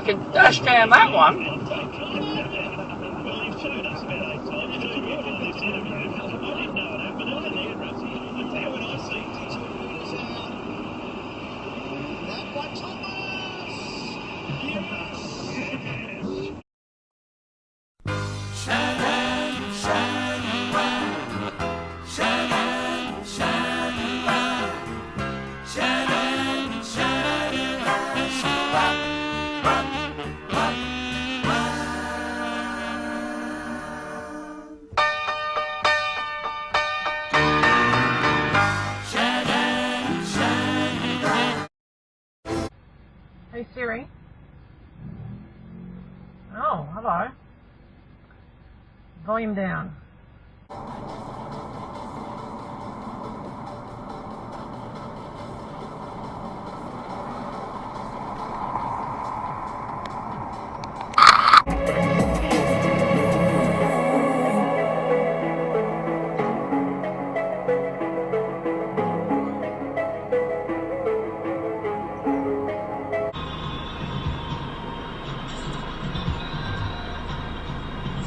fucking dash down that one. Hey Siri. Oh, hello. Volume down.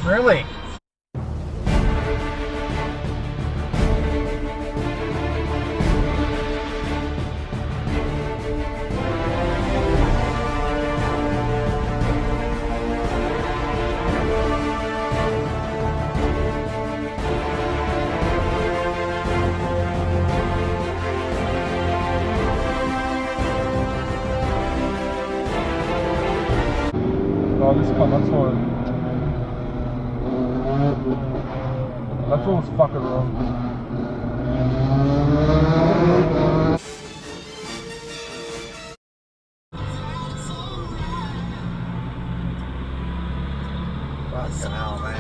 Really? Oh, this cunt, that's all fucking wrong. Fucking hell, man.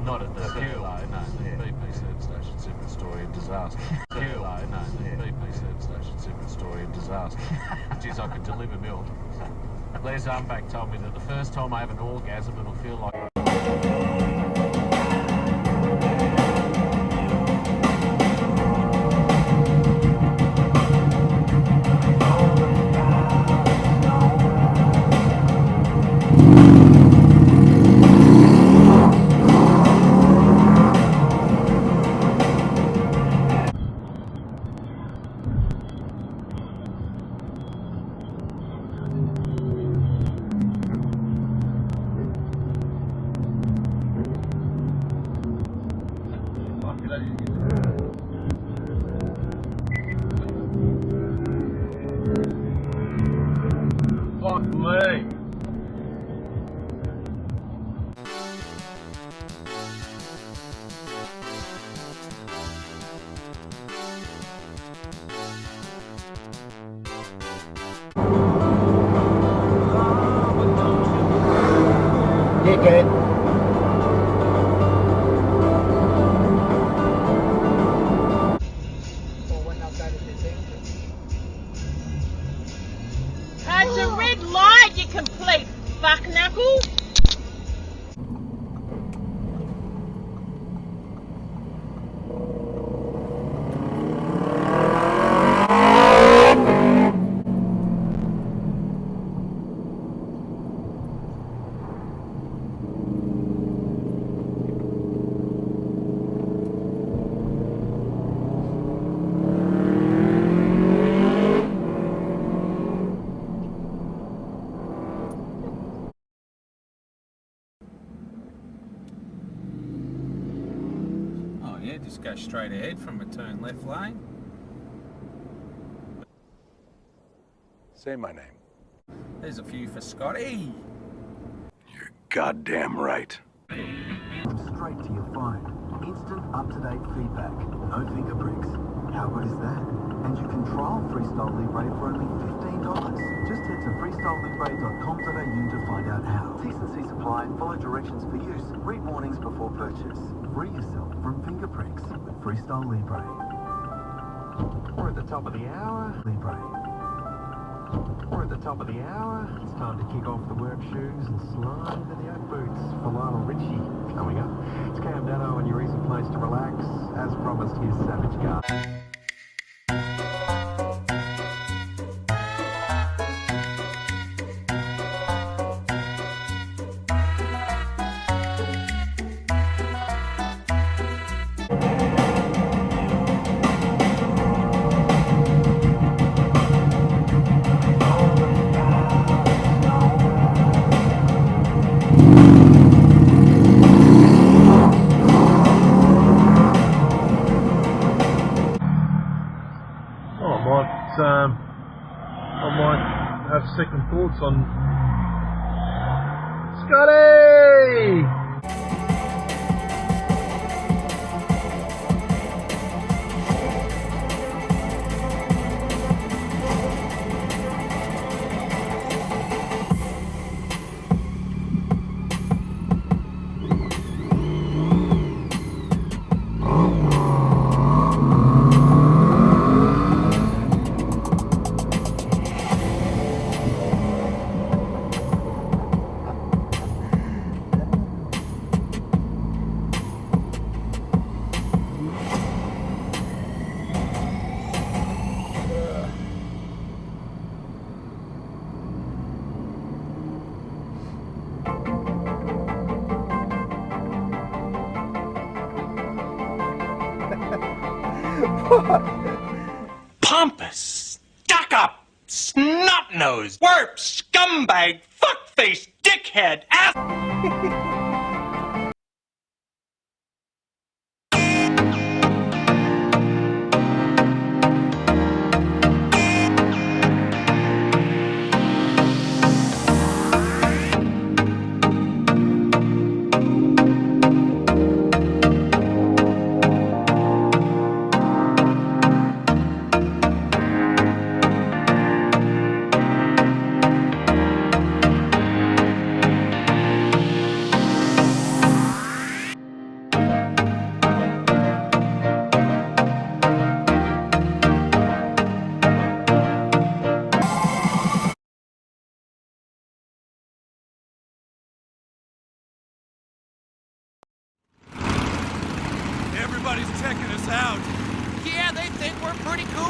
Not at the fuel. No, BP service station, separate story and disaster. Fuel. No, BP service station, separate story and disaster. Geez, I could deliver milk. Les Umbach told me that the first time I have an orgasm, it'll feel like... go straight ahead from a turn left lane. Say my name. There's a few for Scotty. You're goddamn right. Straight to your phone. Instant, up-to-date feedback. No finger pricks. How good is that? And you can trial Freestyle Libre for only $15. Just head to freestylelibre.com.au to find out how. T&C supply. Follow directions for use. Read warnings before purchase. Free yourself from finger pricks with Freestyle Libre. We're at the top of the hour. Libre. We're at the top of the hour. It's time to kick off the work shoes and slide into the Oak boots for Lionel Richie. Coming up, it's Cam Dano and your easy place to relax. As promised, here's Savage Garden. I might have second thoughts on Scotty! Pompous, stuck-up, snot-nosed, warp, scumbag, fuckface, dickhead, ass... Everybody's checking us out. Yeah, they think we're pretty cool.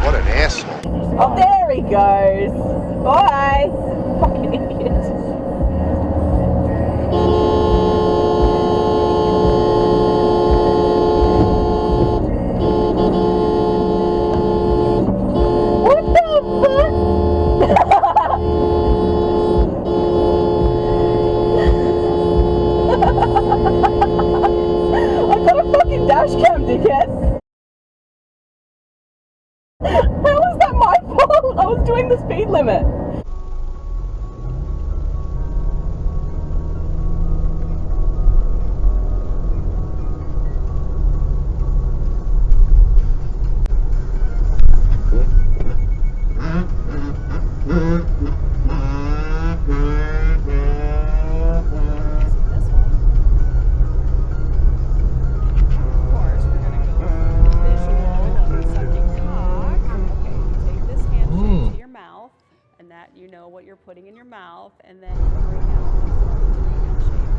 What an asshole. Oh, there he goes. Bye. Fucking idiot. What the fuck? I got a fucking dash cam, dickhead. How was that my fault? I was doing the speed limit. what you're putting in your mouth, and then figuring out what's going to make that shape.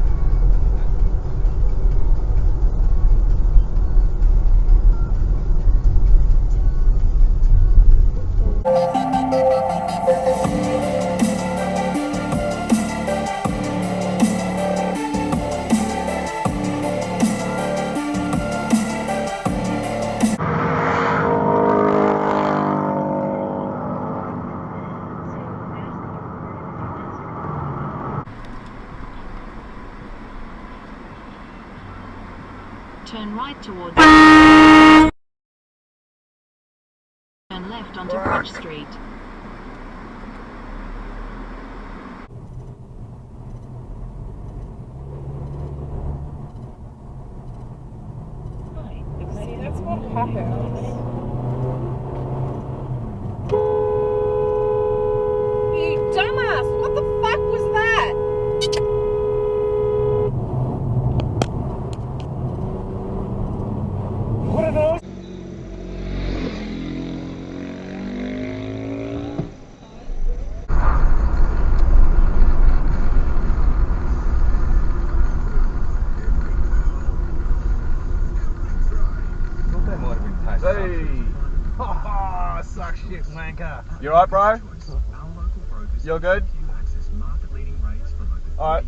Turn right towards... Turn left onto Bridge Street. See, that's what happens. You dumbass! What the fuck was that? What are those? Hey! Haha, suck shit, wanker. You alright, bro? You're good? Alright.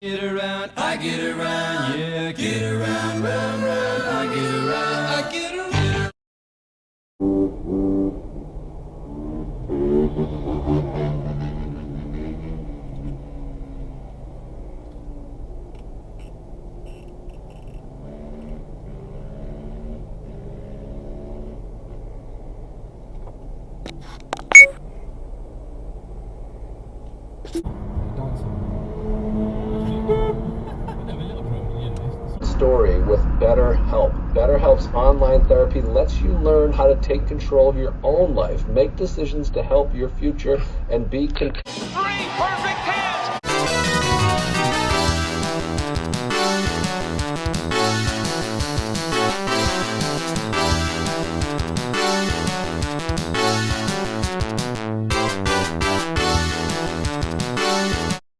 Get around, I get around, yeah, get around, round, round, I get around, I get around. Story with BetterHelp. BetterHelp's online therapy lets you learn how to take control of your own life, make decisions to help your future, and be content. 3 perfect